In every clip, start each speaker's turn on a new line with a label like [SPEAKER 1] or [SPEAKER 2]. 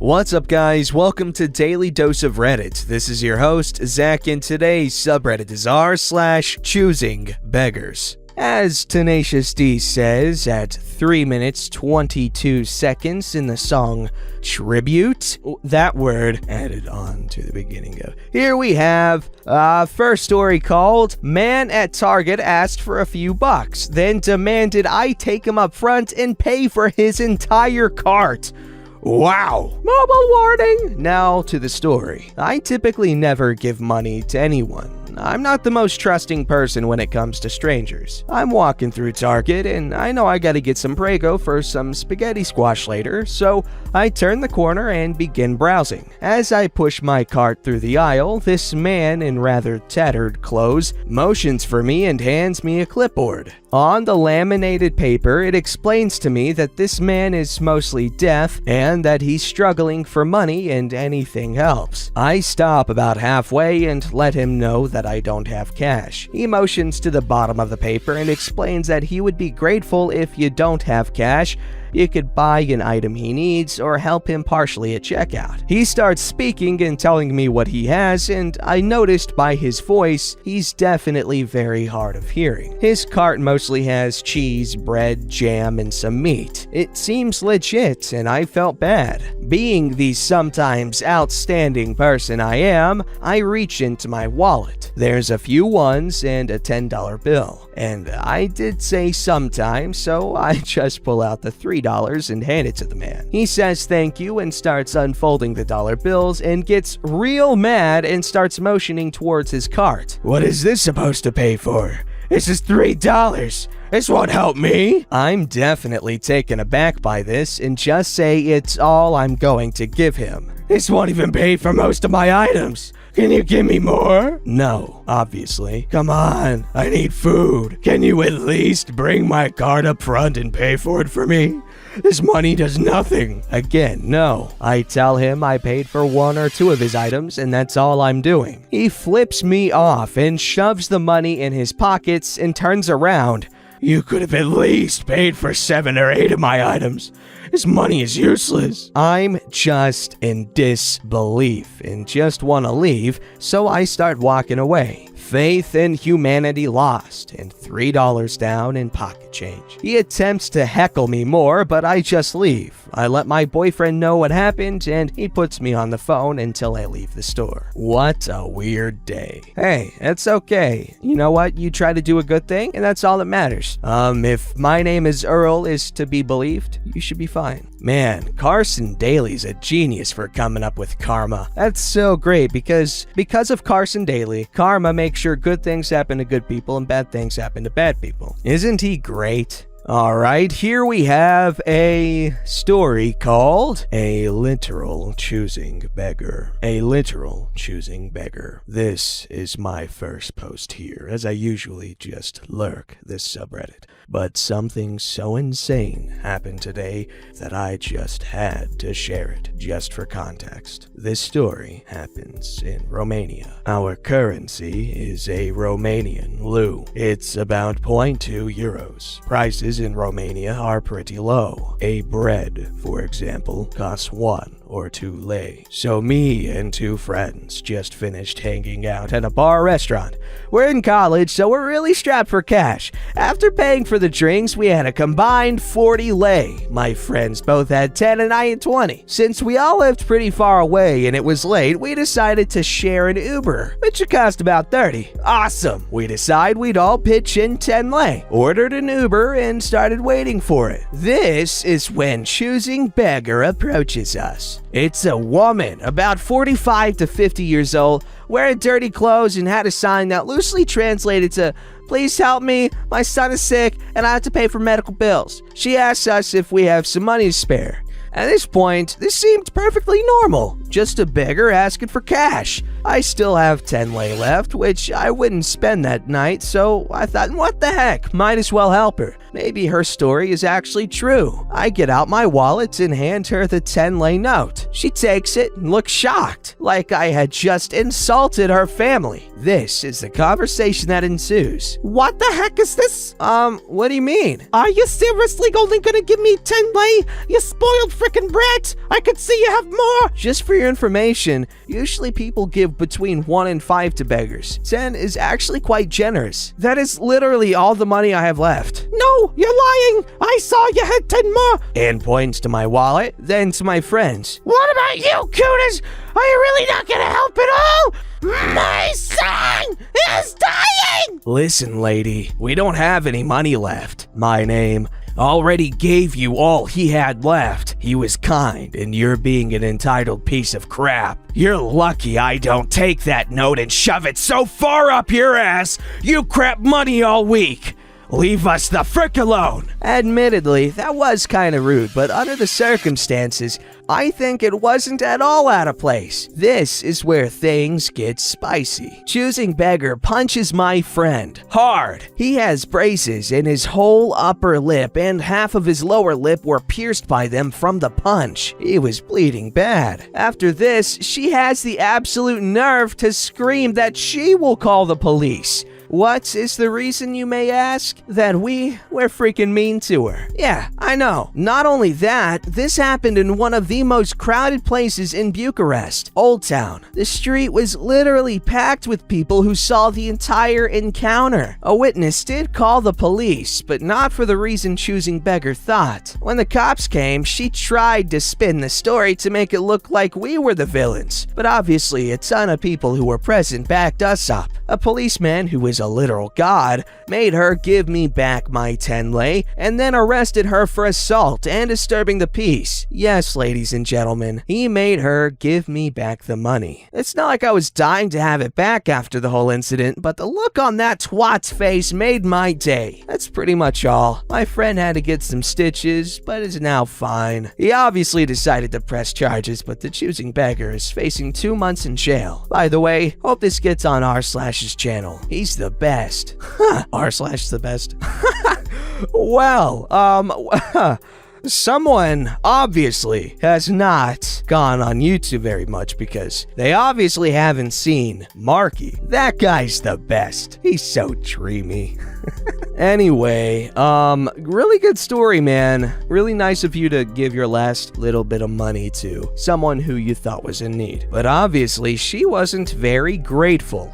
[SPEAKER 1] What's up, guys? Welcome to Daily Dose of Reddit. This is your host, Zach, and today's subreddit is r/ChoosingBeggars. As Tenacious D says at 3 minutes 22 seconds in the song Tribute, that word added on to the beginning of. Here we have first story called Man at Target asked for a few bucks, then demanded I take him up front and pay for his entire cart. Wow. Mobile warning! Now to the story. I typically never give money to anyone. I'm not the most trusting person when it comes to strangers. I'm walking through Target and I know I gotta get some Prego for some spaghetti squash later, so I turn the corner and begin browsing. As I push my cart through the aisle, this man in rather tattered clothes motions for me and hands me a clipboard. On the laminated paper, it explains to me that this man is mostly deaf and that he's struggling for money and anything helps. I stop about halfway and let him know that I don't have cash. He motions to the bottom of the paper and explains that he would be grateful if you don't have cash. You could buy an item he needs or help him partially at checkout. He starts speaking and telling me what he has, and I noticed by his voice, he's definitely very hard of hearing. His cart mostly has cheese, bread, jam, and some meat. It seems legit, and I felt bad. Being the sometimes outstanding person I am, I reach into my wallet. There's a few ones and a $10 bill. And I did say sometimes, so I just pull out the $3 and hand it to the man. He says thank you and starts unfolding the dollar bills and gets real mad and starts motioning towards his cart. What is this supposed to pay for? This is $3. This won't help me. I'm definitely taken aback by this and just say it's all I'm going to give him. This won't even pay for most of my items. Can you give me more? No, obviously. Come on, I need food. Can you at least bring my card up front and pay for it for me? This money does nothing. Again, no. I tell him I paid for 1 or 2 of his items and that's all I'm doing. He flips me off and shoves the money in his pockets and turns around. You could have at least paid for 7 or 8 of my items. This money is useless. I'm just in disbelief and just want to leave, so I start walking away. Faith in humanity lost, and $3 down in pocket change. He attempts to heckle me more, but I just leave. I let my boyfriend know what happened, and he puts me on the phone until I leave the store. What a weird day. Hey, it's okay. You know what? You try to do a good thing, and that's all that matters. If my name is Earl is to be believed, you should be fine. Man, Carson Daly's a genius for coming up with karma. That's so great because of Carson Daly, karma makes sure good things happen to good people and bad things happen to bad people. Isn't he great? Alright, here we have a story called A Literal Choosing Beggar. A Literal Choosing Beggar. This is my first post here, as I usually just lurk this subreddit. But something so insane happened today that I just had to share it, just for context. This story happens in Romania. Our currency is a Romanian leu. It's about 0.2 euros. Prices in Romania are pretty low. A bread, for example, costs 1 or 2 lei. So me and 2 friends just finished hanging out at a bar restaurant. We're in college, so we're really strapped for cash. After paying for the drinks, we had a combined 40 lei. My friends both had 10 and I had 20. Since we all lived pretty far away and it was late, we decided to share an Uber, which would cost about 30. Awesome! We decided we'd all pitch in 10 lei, ordered an Uber, and started waiting for it. This is when Choosing Beggar approaches us. It's a woman, about 45 to 50 years old, wearing dirty clothes and had a sign that loosely translated to, "Please help me, my son is sick and I have to pay for medical bills." She asks us if we have some money to spare. At this point, this seemed perfectly normal. just a beggar asking for cash. I still have 10 lei left, which I wouldn't spend that night, so I thought, what the heck, might as well help her. Maybe her story is actually true. I get out my wallet and hand her the 10 lei note. She takes it and looks shocked, like I had just insulted her family. This is the conversation that ensues.
[SPEAKER 2] What the heck is this?
[SPEAKER 1] What do you mean?
[SPEAKER 2] Are you seriously only gonna give me 10 lei? You spoiled frickin' brat! I could see you have more!
[SPEAKER 1] Just for your information, usually people give between 1 and 5 to beggars. 10 is actually quite generous. That is literally all the money I have left.
[SPEAKER 2] No, you're lying! I saw you had 10 more!
[SPEAKER 1] And points to my wallet, then to my friends.
[SPEAKER 2] What about you, Cooters? Are you really not gonna help at all? My son is dying!
[SPEAKER 1] Listen, lady, we don't have any money left. My name already gave you all he had left. He was kind, and you're being an entitled piece of crap. You're lucky I don't take that note and shove it so far up your ass you crap money all week. Leave us the frick alone. Admittedly, that was kind of rude, but under the circumstances, I think it wasn't at all out of place. This is where things get spicy. Choosing Beggar punches my friend hard. He has braces, and his whole upper lip and half of his lower lip were pierced by them from the punch. He was bleeding bad. After this, she has the absolute nerve to scream that she will call the police. What is the reason, you may ask? That we're freaking mean to her. Yeah, I know. Not only that, this happened in one of the most crowded places in Bucharest, Old Town. The street was literally packed with people who saw the entire encounter. A witness did call the police, but not for the reason Choosing Beggar thought. When the cops came, she tried to spin the story to make it look like we were the villains. But obviously, a ton of people who were present backed us up. A policeman who was a literal god made her give me back my 10 lei and then arrested her for assault and disturbing the peace. Yes, ladies and gentlemen, he made her give me back the money. It's not like I was dying to have it back after the whole incident, but the look on that twat's face made my day. That's pretty much all. My friend had to get some stitches, but is now fine. He obviously decided to press charges, but the Choosing Beggar is facing 2 months in jail. By the way, hope this gets on r/'s channel. He's the best. r/the best. Well, someone obviously has not gone on YouTube very much because they obviously haven't seen Marky. That guy's the best. He's so dreamy. Anyway, really good story, man. Really nice of you to give your last little bit of money to someone who you thought was in need. But obviously, she wasn't very grateful.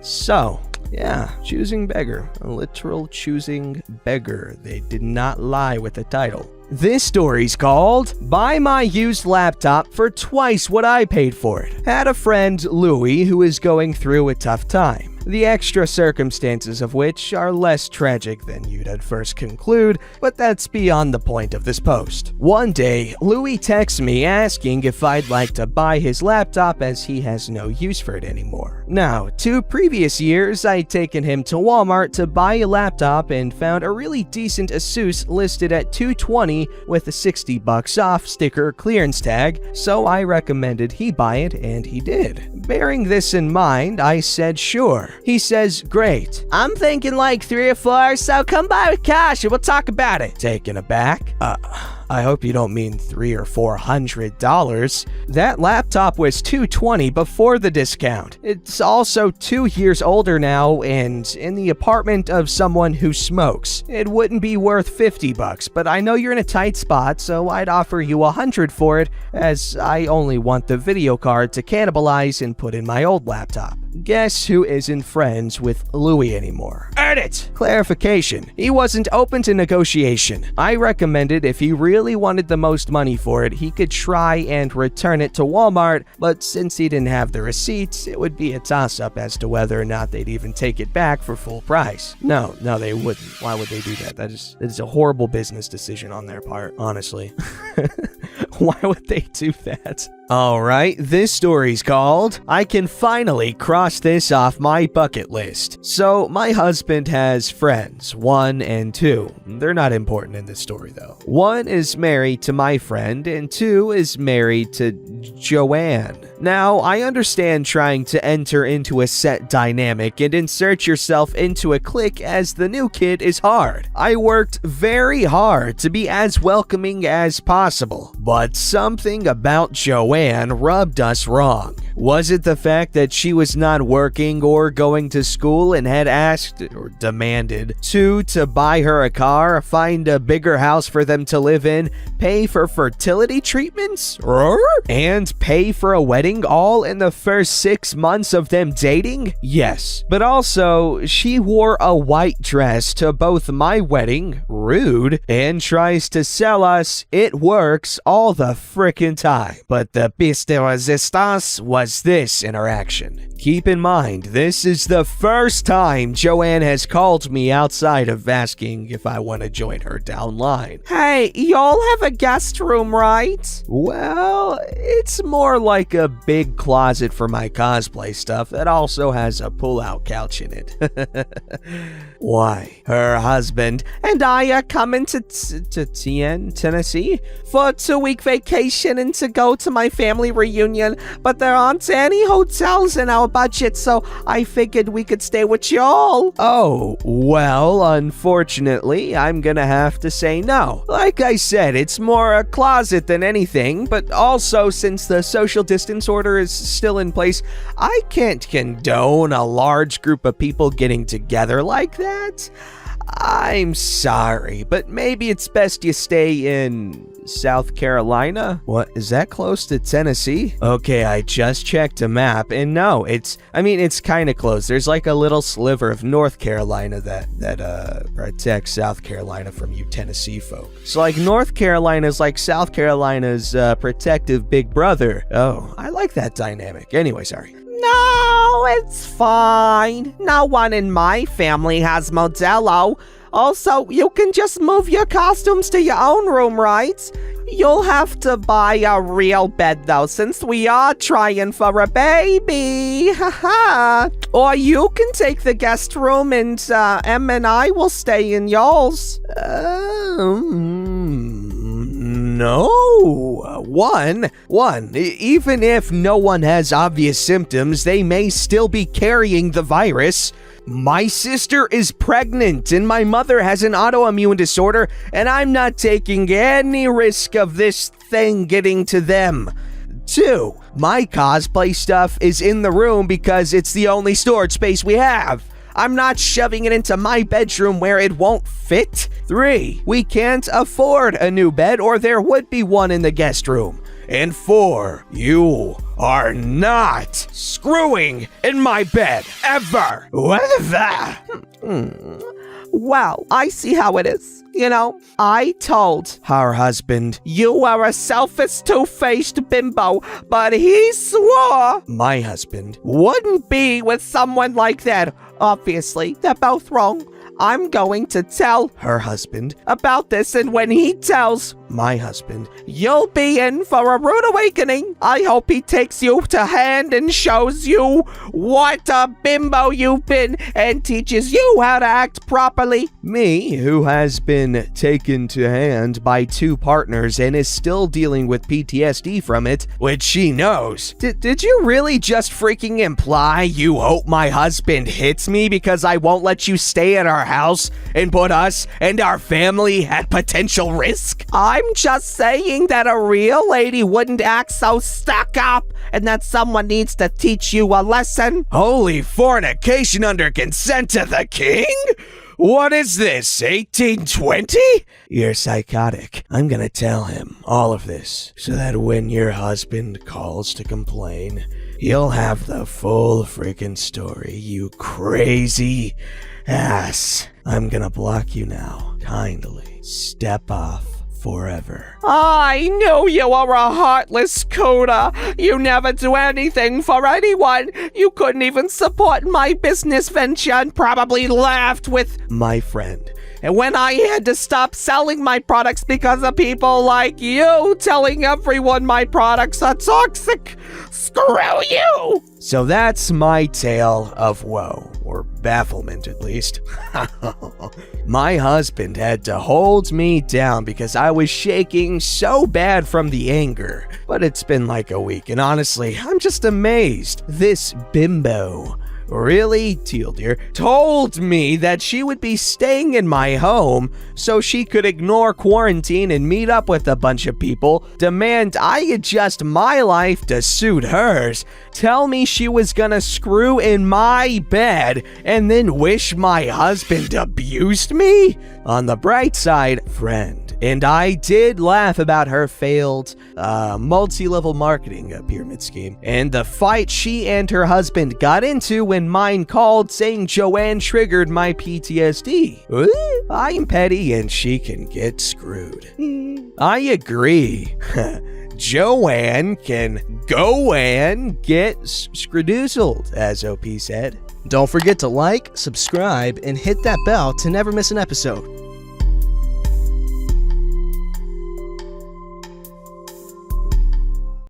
[SPEAKER 1] So yeah, Choosing Beggar. A literal choosing beggar. They did not lie with the title. This story's called Buy My Used Laptop for Twice What I Paid for It. Had a friend, Louie, who is going through a tough time. The extra circumstances of which are less tragic than you'd at first conclude, but that's beyond the point of this post. One day, Louis texts me asking if I'd like to buy his laptop as he has no use for it anymore. Now, 2 previous years, I'd taken him to Walmart to buy a laptop and found a really decent Asus listed at $220 with a $60 off sticker clearance tag, so I recommended he buy it and he did. Bearing this in mind, I said sure. He says, great. I'm thinking like 3 or 4, so come by with cash and we'll talk about it. Taken aback. I hope you don't mean $300 or $400. That laptop was $220 before the discount. It's also 2 years older now and in the apartment of someone who smokes. It wouldn't be worth $50, but I know you're in a tight spot, so I'd offer you $100 for it, as I only want the video card to cannibalize and put in my old laptop. Guess who isn't friends with Louis anymore? Edit! Clarification. He wasn't open to negotiation. I recommended if he really wanted the most money for it, he could try and return it to Walmart, but since he didn't have the receipts, it would be a toss-up as to whether or not they'd even take it back for full price. No, they wouldn't. Why would they do that? That is a horrible business decision on their part, honestly. Why would they do that? Alright, this story's called I Can Finally Cross This Off My Bucket List. So, my husband has friends, 1 and 2. They're not important in this story though. 1 is married to my friend, and 2 is married to Joanne. Now, I understand trying to enter into a set dynamic and insert yourself into a clique as the new kid is hard. I worked very hard to be as welcoming as possible, but something about Joanne rubbed us wrong. Was it the fact that she was not working or going to school and had asked or demanded to buy her a car, find a bigger house for them to live in, pay for fertility treatments, and pay for a wedding all in the first 6 months of them dating? Yes. But also, she wore a white dress to both my wedding, rude, and tries to sell us it works all the frickin' time. But the piece de resistance was this interaction. Keep in mind, this is the first time Joanne has called me outside of asking if I want to join her downline.
[SPEAKER 2] Hey, y'all have a guest room, right?
[SPEAKER 1] Well, it's more like a big closet for my cosplay stuff that also has a pull-out couch in it. Why? Her husband
[SPEAKER 2] and I are coming to Tennessee for a 2-week vacation and to go to my family reunion, but there aren't any hotels in our budget, so I figured we could stay with y'all.
[SPEAKER 1] Oh, well, unfortunately, I'm gonna have to say no. Like I said, it's more a closet than anything, but also since the social distance order is still in place, I can't condone a large group of people getting together like that. I'm sorry, but maybe it's best you stay in South Carolina? What, is that close to Tennessee? Okay, I just checked a map, and no, it's kind of close. There's like a little sliver of North Carolina that protects South Carolina from you Tennessee folk. So like North Carolina's like South Carolina's protective big brother. Oh, I like that dynamic. Anyway, sorry.
[SPEAKER 2] No, it's fine. No one in my family has Modelo. Also, you can just move your costumes to your own room, right? You'll have to buy a real bed, though, since we are trying for a baby. Haha. Or you can take the guest room and Em and I will stay in yours.
[SPEAKER 1] No. One, even if no one has obvious symptoms, they may still be carrying the virus. My sister is pregnant and my mother has an autoimmune disorder, and I'm not taking any risk of this thing getting to them. 2, my cosplay stuff is in the room because it's the only storage space we have. I'm not shoving it into my bedroom where it won't fit. 3, we can't afford a new bed or there would be one in the guest room. And 4, you are not screwing in my bed, ever. What the?
[SPEAKER 2] Well, I see how it is. You know, I told
[SPEAKER 1] her husband
[SPEAKER 2] you are a selfish, two-faced bimbo, but he swore
[SPEAKER 1] my husband
[SPEAKER 2] wouldn't be with someone like that. Obviously, they're both wrong. I'm going to tell
[SPEAKER 1] her husband
[SPEAKER 2] about this, and when he tells
[SPEAKER 1] my husband,
[SPEAKER 2] you'll be in for a rude awakening. I hope he takes you to hand and shows you what a bimbo you've been and teaches you how to act properly.
[SPEAKER 1] Me, who has been taken to hand by 2 partners and is still dealing with PTSD from it, which she knows. Did you really just freaking imply you hope my husband hits me because I won't let you stay at our house and put us and our family at potential risk?
[SPEAKER 2] I'm just saying that a real lady wouldn't act so stuck up and that someone needs to teach you a lesson.
[SPEAKER 1] Holy fornication under consent to the king? What is this, 1820? You're psychotic. I'm gonna tell him all of this so that when your husband calls to complain, you'll have the full freaking story, you crazy ass. I'm gonna block you now. Kindly step off forever.
[SPEAKER 2] I knew you were a heartless cooter. You never do anything for anyone. You couldn't even support my business venture and probably laughed with
[SPEAKER 1] my friend.
[SPEAKER 2] And when I had to stop selling my products because of people like you telling everyone my products are toxic, screw you!
[SPEAKER 1] So that's my tale of woe, or bafflement at least. My husband had to hold me down because I was shaking so bad from the anger. But it's been like a week, and honestly, I'm just amazed. This bimbo really, Teal dear, told me that she would be staying in my home so she could ignore quarantine and meet up with a bunch of people, demand I adjust my life to suit hers, tell me she was gonna screw in my bed, and then wish my husband abused me? On the bright side, friend, and I did laugh about her failed multi-level marketing pyramid scheme and the fight she and her husband got into when mine called saying Joanne triggered my PTSD. I'm petty and she can get screwed. I agree. Joanne can go and get scredoozled, as OP said.
[SPEAKER 3] Don't forget to like, subscribe, and hit that bell to never miss an episode.